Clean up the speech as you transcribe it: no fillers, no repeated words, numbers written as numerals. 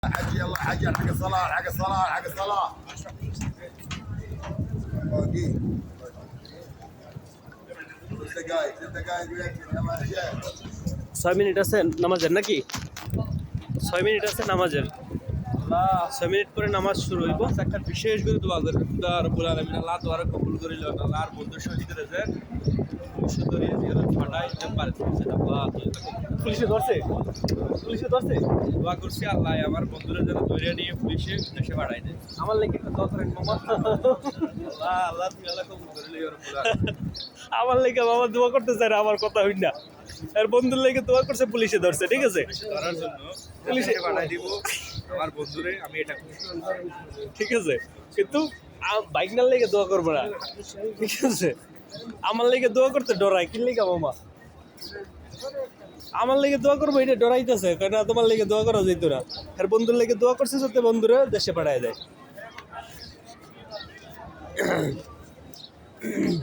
حجي يلا حجي حق الصلاة حق الصلاة حق الصلاة باقي 6 دقائق ويكفي يلا يا شيخ 6 minute আছে নামাজের নাকি 6 মিনিট আছে নামাজের 6 মিনিট পরে নামাজ শুরু হইব একটা বিশেষ করে দোয়া করবেন খুদা রব্বুল আলামিন আল্লাহ তাআলা কবুল করিল আল্লাহর বন্ধু শহীদের যে সুন্দরী জিয়ারত ফাটাই পারে আল্লাহ পুলিশে ধরছে দোয়া করছি আল্লাহ আমার বন্ধুরা যেন ধরে নিয়ে পুলিশে দেশে পাঠাই দেয় আমার লেগে একটা দোয়া করেন মামা আল্লাহ তুমি আল্লাহ কবুল করিল রব্বুল আলামিন আমার লেগে বাবা দোয়া করতে চায় না আমার কথা হই না আর বন্ধুর লেগে দোয়া করছে পুলিশে ধরছে ঠিক আছে ধরার জন্য পুলিশে পাঠাই দিব আমার বন্ধুরে আমি এটা ঠিক আছে কিন্তু বাইক নার লেগে দোয়া করবো না ঠিক আছে আমার লেগে দোয়া করতে ডরাই কি লেগে মামা আমার লেগে দোয়া করবো এটা ডরাইতেছে কেন তোমার লেগে দোয়া করা যেত না আর বন্ধুর লেগে দোয়া করছে যাতে বন্ধুরা দেশে পাঠায় দেয়